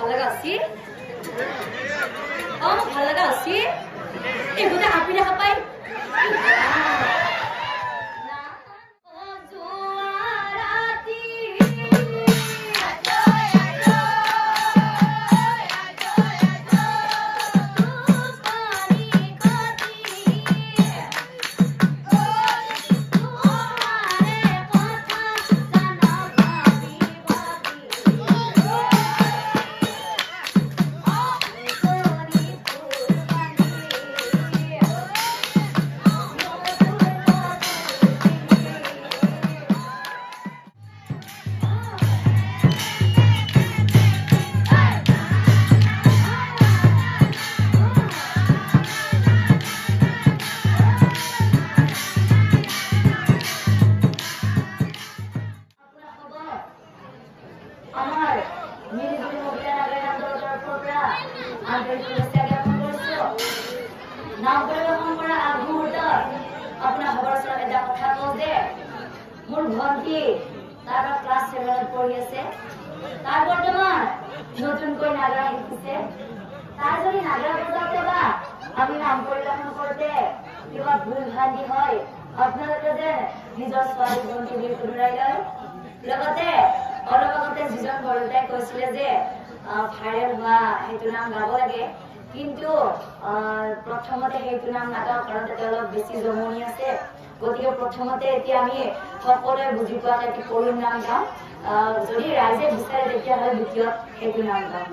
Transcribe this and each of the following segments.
ভাল লগা আছে ভাল লগা আছে এইবোৰে আপি দেখা পাই মোৰ ভন্টি তাৰ ক্লাছ 7 পঢ়ি আছে তাৰ বৰ্তমান নতুনকৈ নাগৰা শিকিছে তাৰ যদি নাগৰা বজাওঁতে বা আমি নাম পৰিৱেশন কৰোঁতে কিবা ভুল ভ্ৰান্তি হয় আপোনালোকে যে নিজৰ ছোৱালী ভন্টিক শুধৰাই লয় লগতে অলপ আগতে যিজন বৰদেউতাই কৈছিলে যে ভাইৰেল হোৱা সেইটো নাম গাব লাগে কিন্তু প্ৰথমতে সেইটো নাম নাগাওঁ কাৰণ তাতে অলপ বেছি জমনি আছে গতিকে প্ৰথমতে এতিয়া আমি সকলোৱে বুজি পোৱা এটা কৰুণ নাম গাম যদি ৰাইজে বিচাৰে তেতিয়াহ'লে দ্বিতীয়ত সেইটো নাম গাম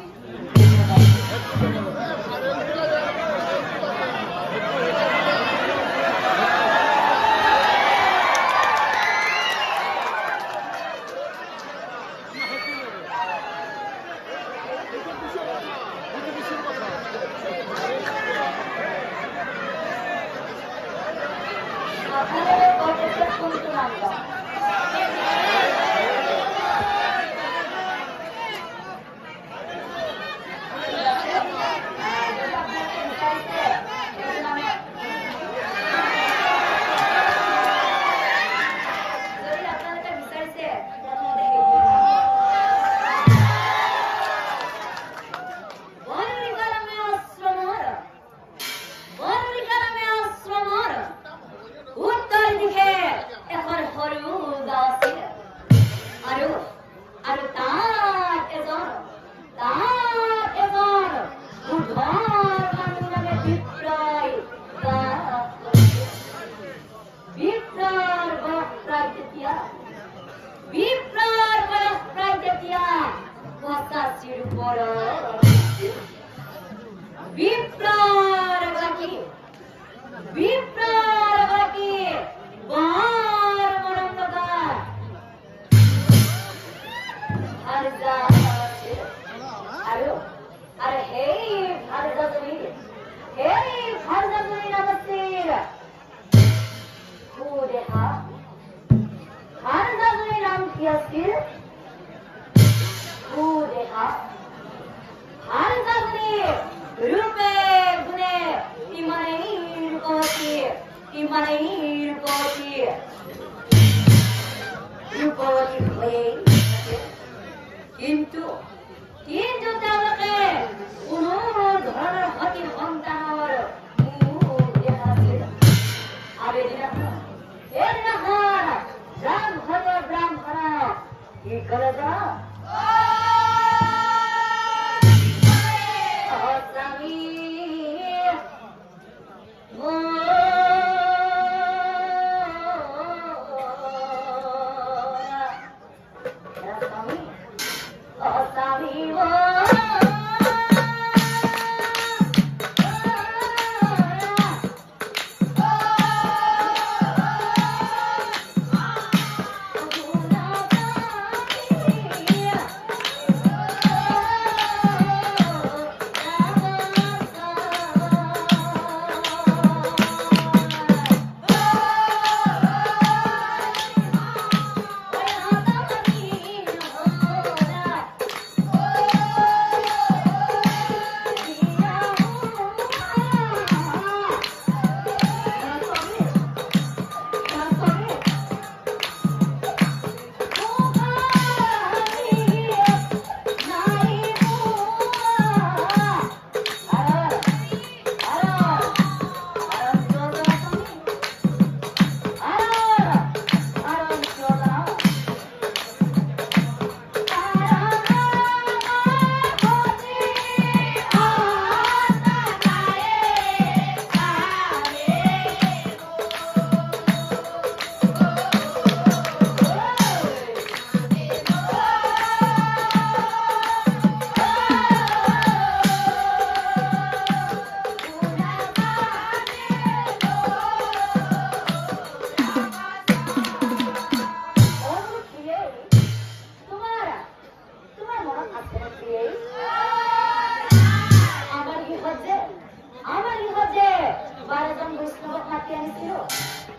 মাতি আনিছিলো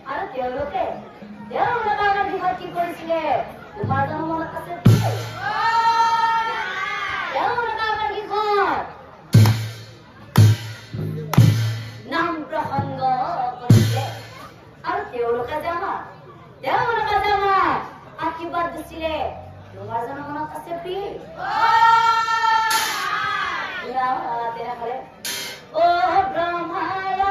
আৰু তেওঁলোকে আমাৰ বিষয়ে কি কৰিছিলে তোমাৰ জানো মনত আছে আমাৰ বিষয় নাম প্ৰসংগ কৰিছিলে আৰু তেওঁলোকে যে আমাৰ আশীৰ্বাদ দিছিলে তোমাৰ জানো মনত আছে তেনেহলে ও ব্ৰহ্মায়া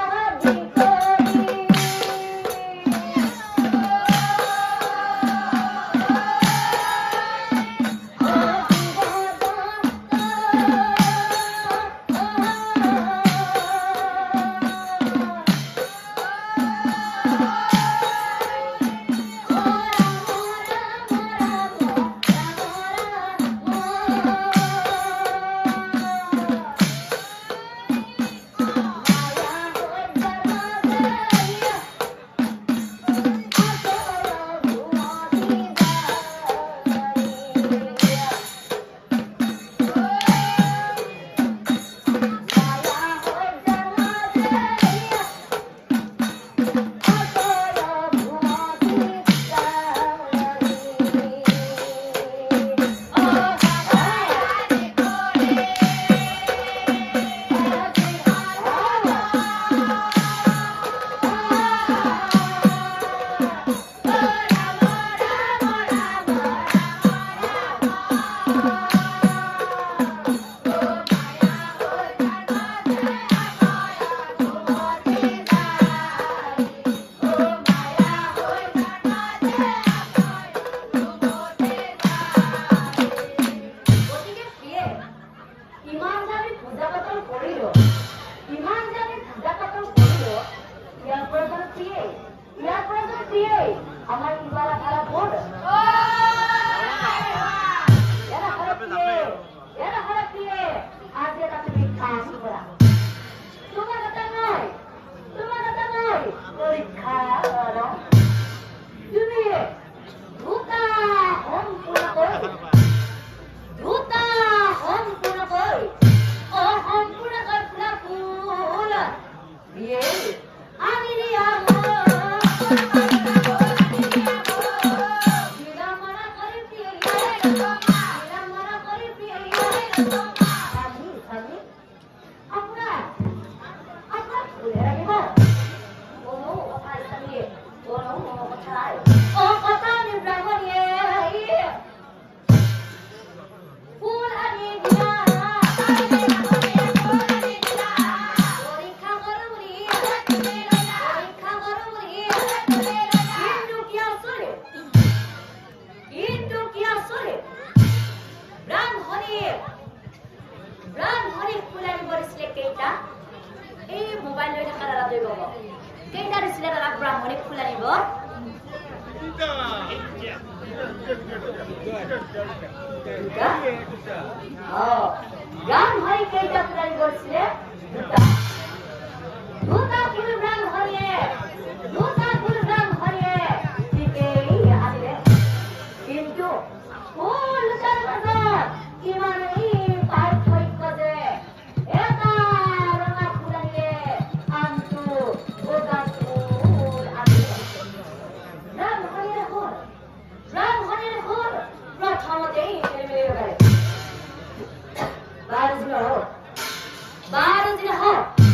Baru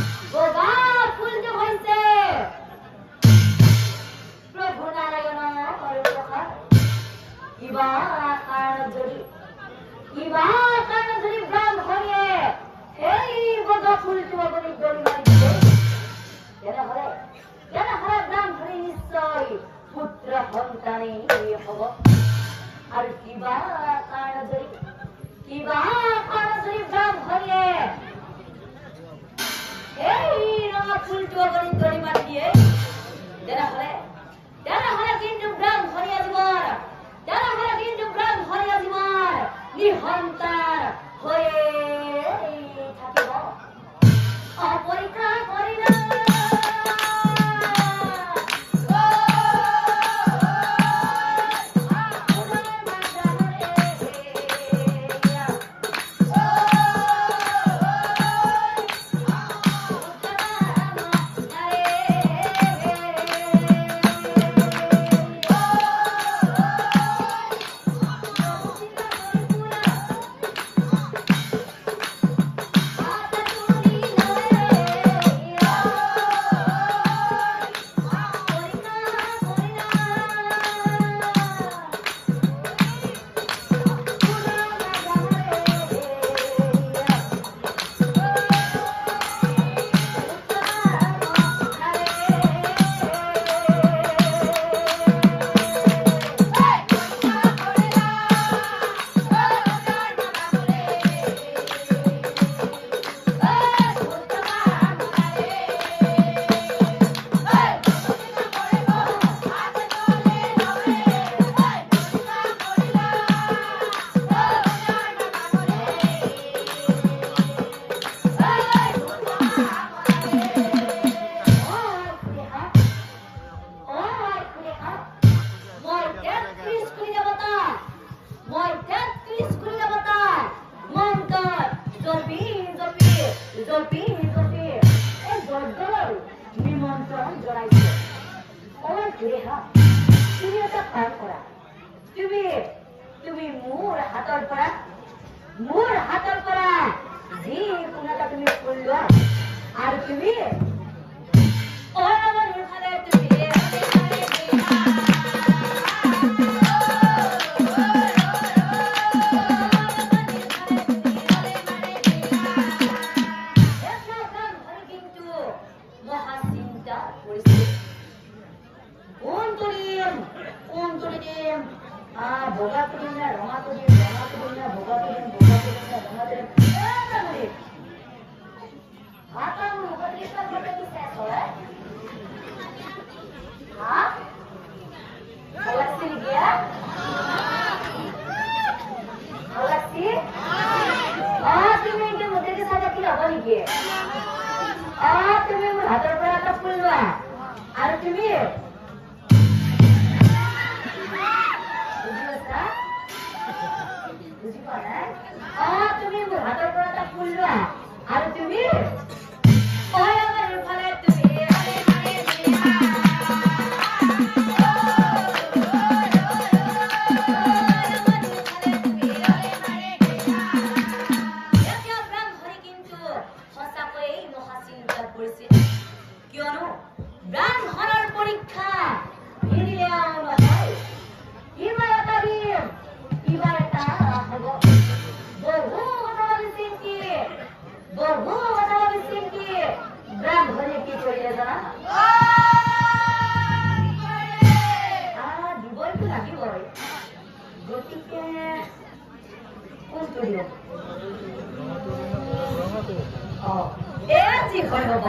জপি জপি এই গদ্দল নিমন্ত্ৰণ জনাইছে অলপ ঘূৰি হা তুমি এটা কাম কৰা তুমি মোৰ হাতৰ পৰা যি কোনো এটা তুমি ফুল লোৱা আৰু তুমি অৰমৰ ইফালে তুমি boga turin na roma turin na boga turin na roma turin eta turin hata mu upadrishta korte ki ses hoy ha alasi gaya alasi tumi ke mudhe ke sath ki haba liye tumi mur hatar par ata pulwa ar tumi তুমি মোৰ হাতৰ পৰা এটা ফুল লোৱা আৰু তুমি অয়মৰ ইফালে তুমি সঁচাকৈয়ে মহাচিন্তাত পৰিছে কিয়নো ব্ৰাহ্মণৰ পৰীক্ষা নিদিলেও নহয় কিবা এটা দিম কিবা এটা হ'ব বহু কথা ভাবিছিল কি ব্ৰাহ্মণে কি কৰিলে জানা দিবইতো লাগিবই গতিকে কোনটো দিওঁ যি হয় হ'ব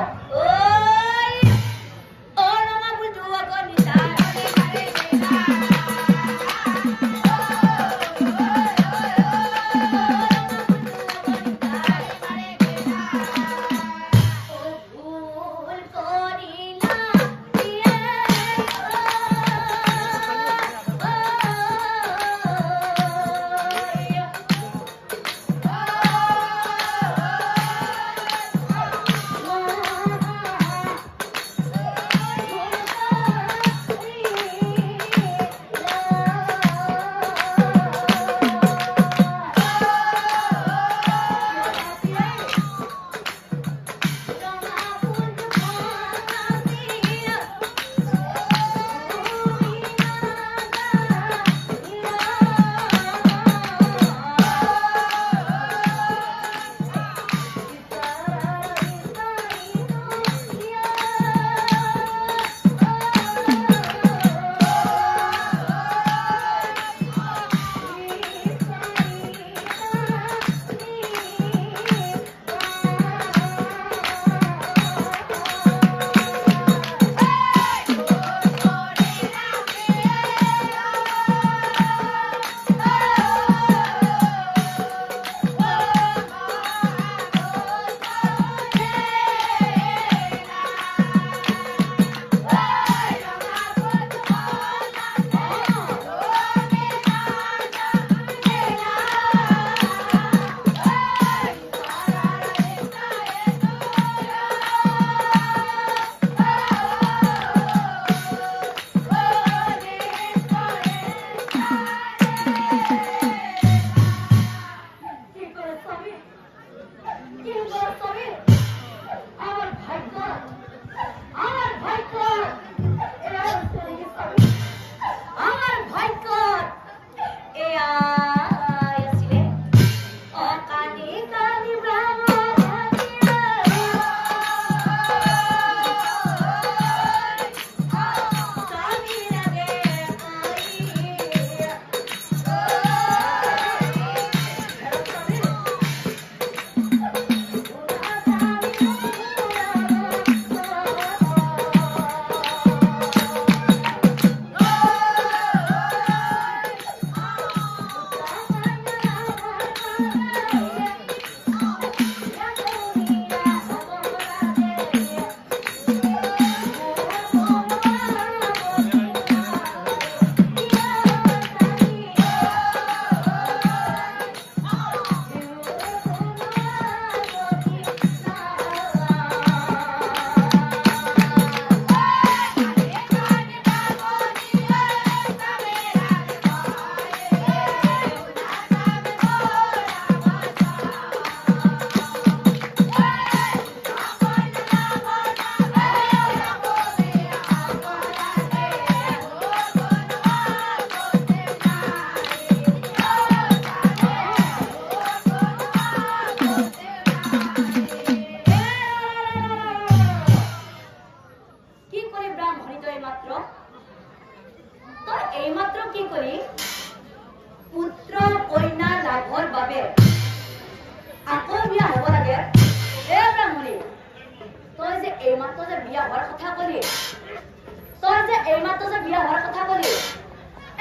তোর যে এইমাত্র যে বিয়া হওয়ার কথা বলি,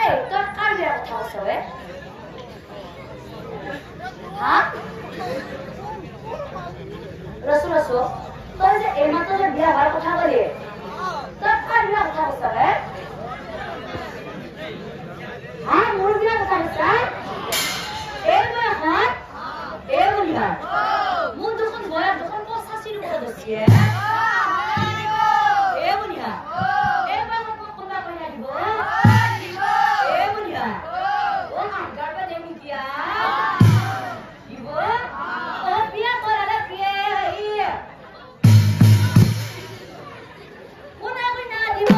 এই তোর কার বিয়ার কথা বলছ রে? হ্যাঁ রসুল রসুল, তোর যে এইমাত্র যে বিয়া হওয়ার কথা বলি, তোর কার বিয়ার কথা বলছ রে? হ্যাঁ মোর বিয়ার কথা বলছ? এই বয়া হ্যাঁ এই বলি না মোর দোকান বয়া দোকান তো শাশির উপরে ধরছি এই বলি না এই বয়া কোনটা কইয়া দিব এই বলি না ও আগার বা দেমি দিয়া দিব ও বিয়া করালে বিয়ে কোনা কইনা দিব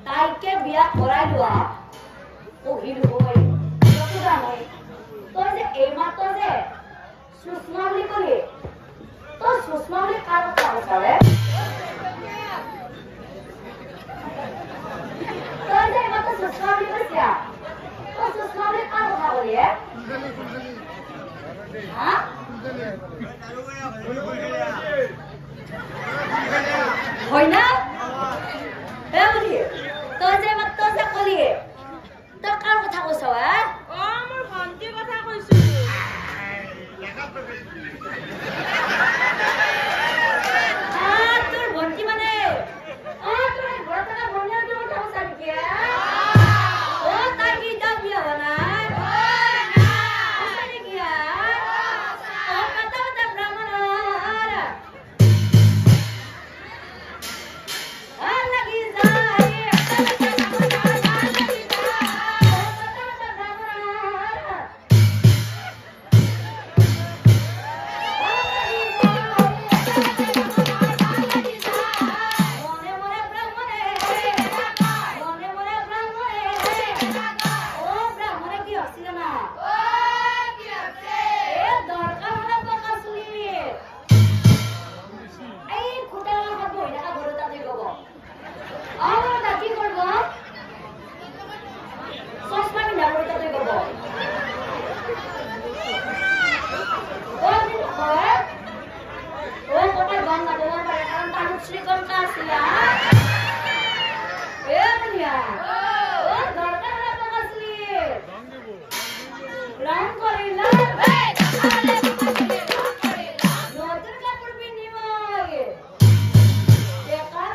তাইকে বিয়া করাই লোৱা পঢ়িলো হয় জানাই তই যে এইমাত্ৰ যে সুষমা বুলি কলি তই সুষমা বুলি কাৰ কথা কৈছাৰে তই যে এইমাত্ৰ সুষমা বুলি কৈছা তই সুষমা বুলি কাৰ কথা কলি হা হয় না তই যে মাত্ৰ যে কলি তই কাৰ কথা কৈছ মোৰ ভণ্টিৰ কথা কৈছো তোৰ ভণ্টি মানে তোৰ ঘৰত থকা ভণ্টিৰ কথা কৈছা নেকি তাই কি এতিয়া বিয়া হোৱা নাই নেকি কথা ব্ৰাহ্মণৰ লাগি যায় What? শ্রীকণ্ঠ আসিলা এ দুনিয়া ও দরকার হলে বকাসলি রং করিলা নতুন কাপড় বিনিময় বেকার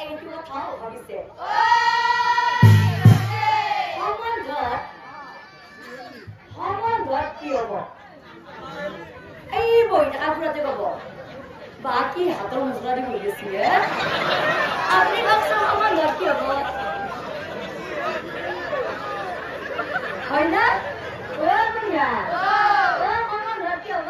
এইটু কথাও ভাবিছে সময় কি হব এই বইটা আপনাতে কব বাকি হাতের মুসলাদি হয়ে গেছি আপনি ভাবছেন আমার ঘর কি হব হয় না ও দুনিয়া আমার ঘর কি হব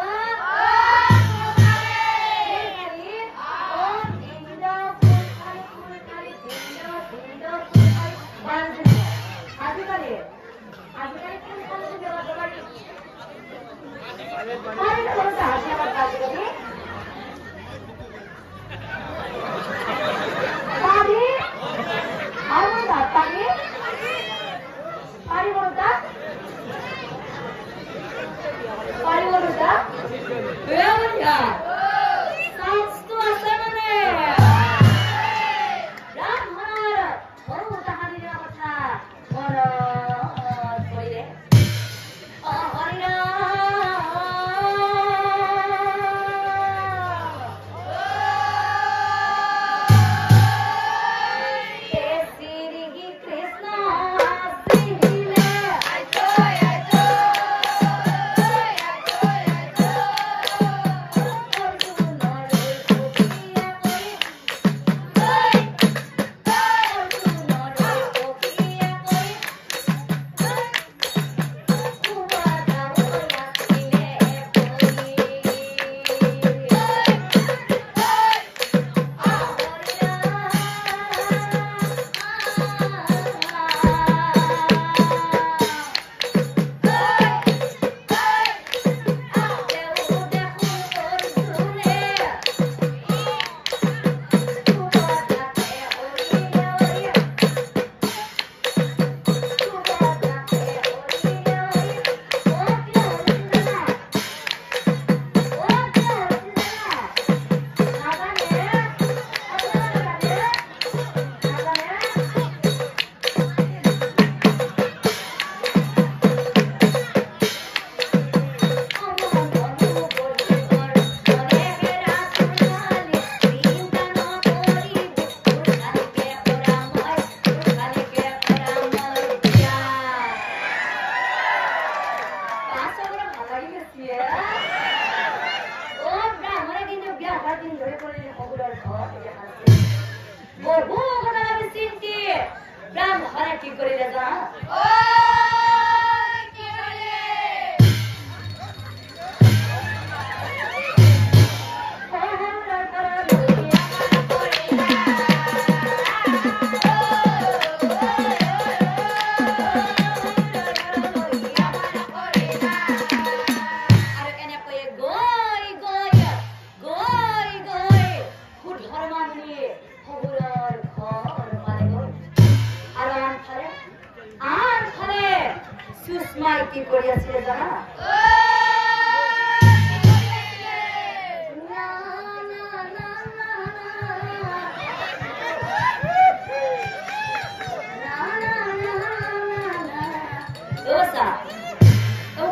কি করিয়াছিলে জানা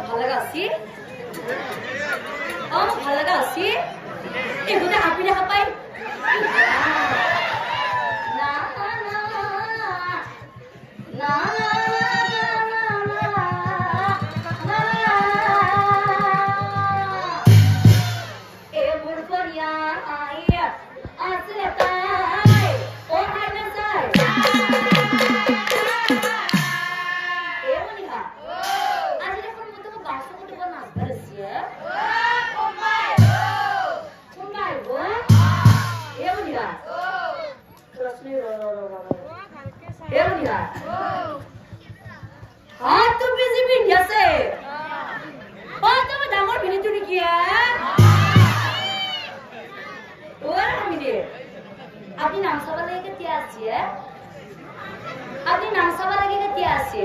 ভালো লাগা এগুলো হাপি দেখা পাই আপনি নাম সভা লাগে কেতিয়া আছে আপনি নাম সভা লাগে কেতিয়া আছে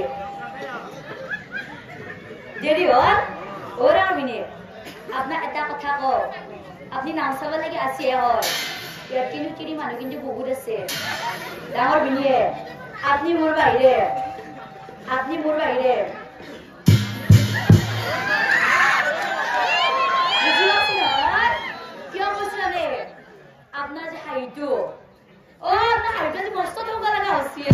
দেরি হল ওরা মিনিট আপোনাক এটা কথা কওঁ, আপুনি নাম চাব লাগে আছে হয়, ইয়াত কিন্তু কিনি মানুহ কিন্তু বহুত আছে ডাঙৰ বিনিয়ে, আপুনি মোৰ বাহিৰে বুজি পাইছে নহয়? কিয় কৈছে মানে আপোনাৰ যে হাঁহিটো, আপোনাৰ হাঁহিটো যে মস্ত থব লগা হৈছে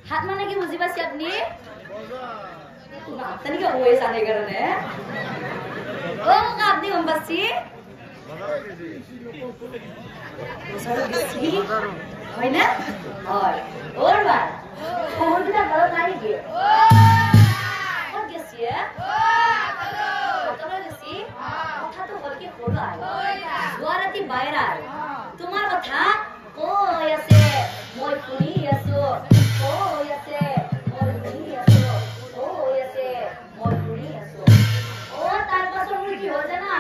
হাত মানে কি বুজি পাইছে আপুনি? তেনেকে হৈ জানে কাৰণে আপনি গম পাচ্ছি হয় না? হয় ওৰ বাৰ খবৰটা ঘৰত নাই নেকি? ক'ত গেছি কথাটো হ'ল কি সৰুৱাই যোৱা ৰাতি বাইৰাই তোমাৰ কথা কৈ আছে, মই শুনি আছো, কৈ আছে মই শুনি আছো, কৈ আছে মই শুনি আছো। তাৰ পাছত মোৰ কি হ'ল জানা?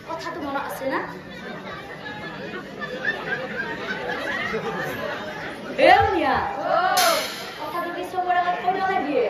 কথাটো মনত আছে না এউনিয়া কথাটো কি চবৰে আগত কৈ দিব লাগে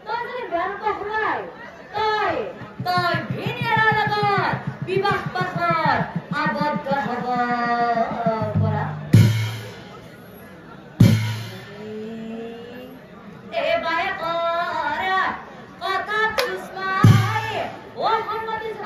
Tol jadi beran pahrai. Tol bini ala lagan. Bibah pakar. Agad kahabar. Bora. Baya kora. Kata Karisma. Oh, hormat itu.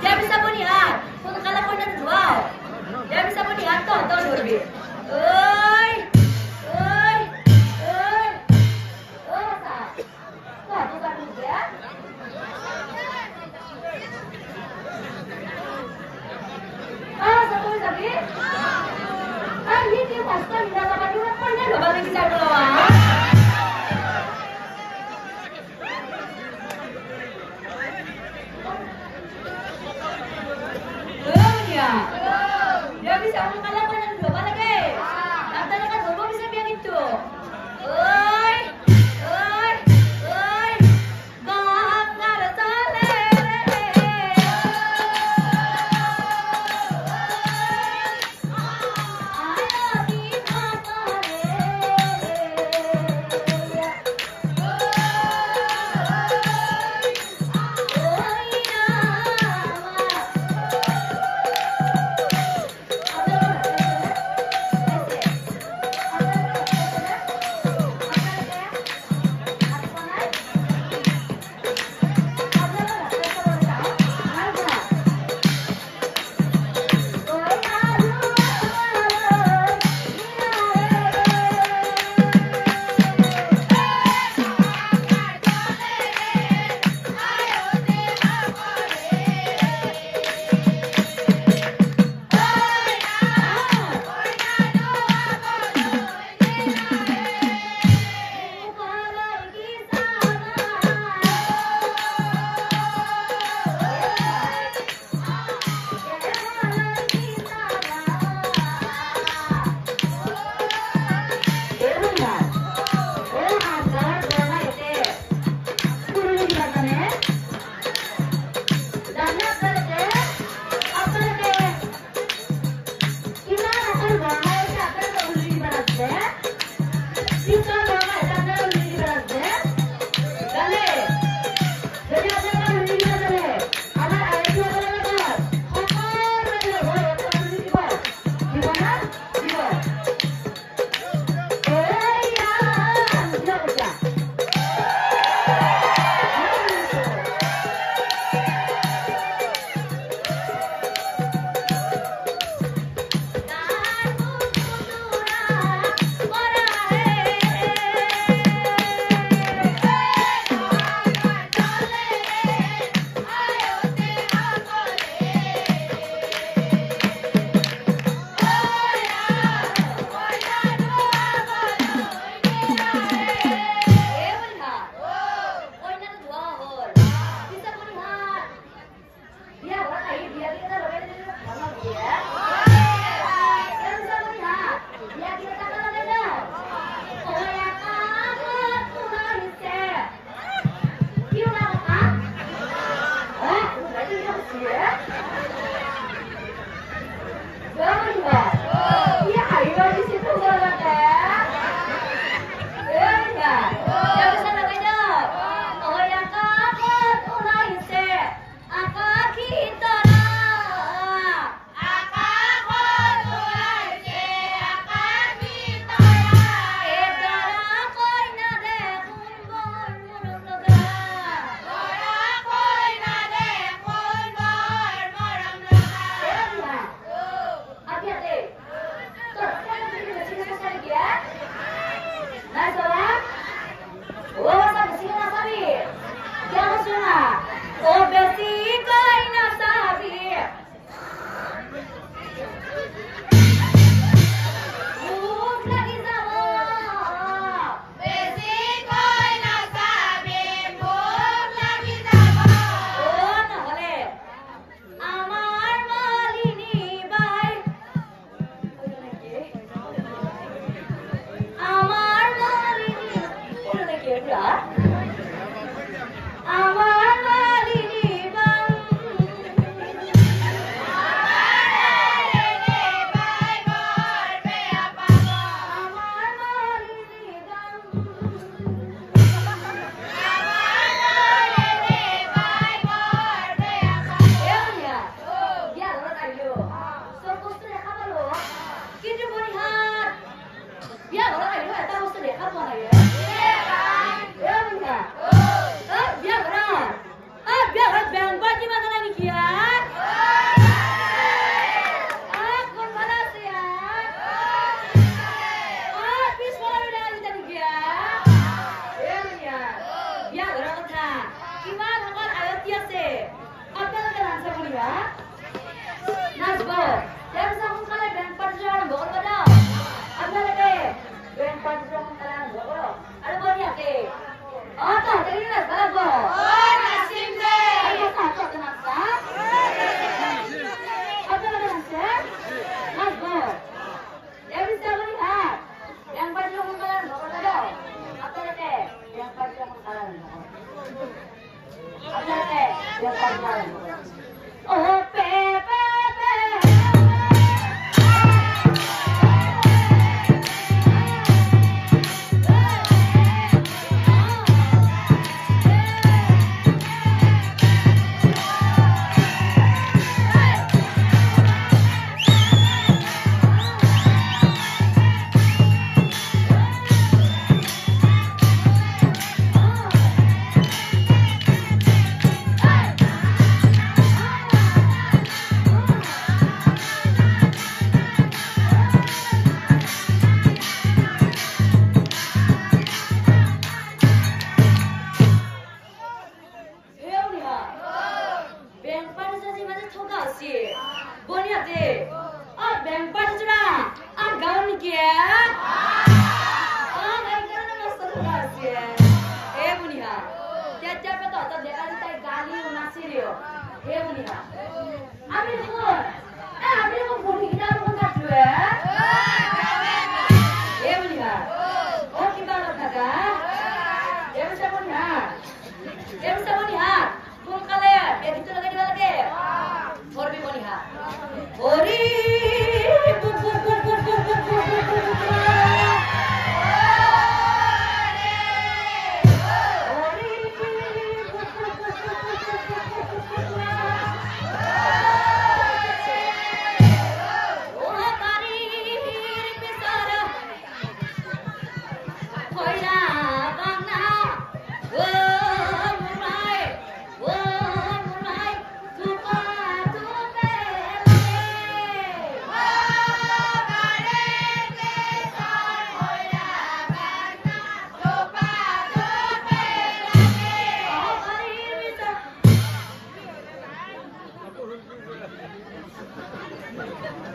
Dia bisa melihat. Kalau kalau kau nak jual, dia bisa melihat tahu dulu. Oi, oi, oi, oh tak, tu kan dia. Satu lagi. Ini dia pasti tidak dapat juga. Kau ni dapat lagi saya keluar. Dia bisa mengalahkan yang dua lagi. Katanya kan dua bisa biar itu. Oi, oi, oi, Nagara tale. Ayo kita Ayo satu kenapa? Apa kenapa? Mas Bor. Ya bisa melihat. Yang baju mengkalan nomor ada. Apa deh? Yang baju mengkalan nomor. Apa deh? Yang baju mengkalan. Oh, Pepe.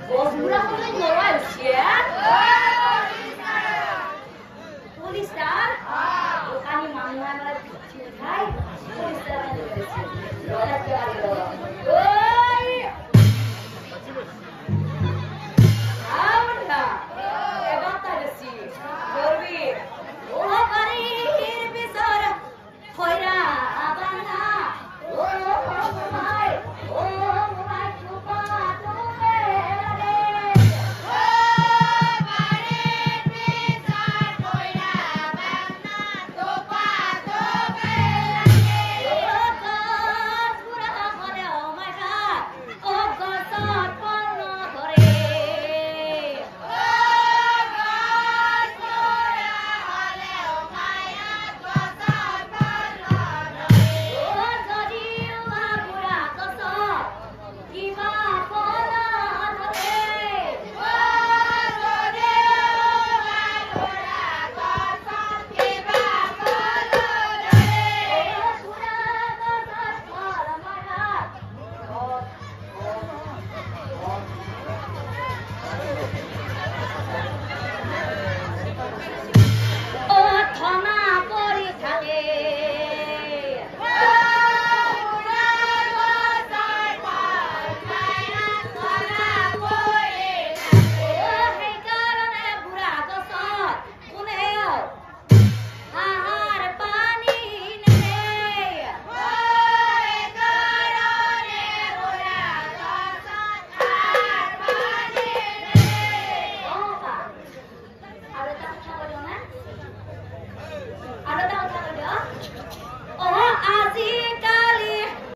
Bos murah kok nggak jual sih ya?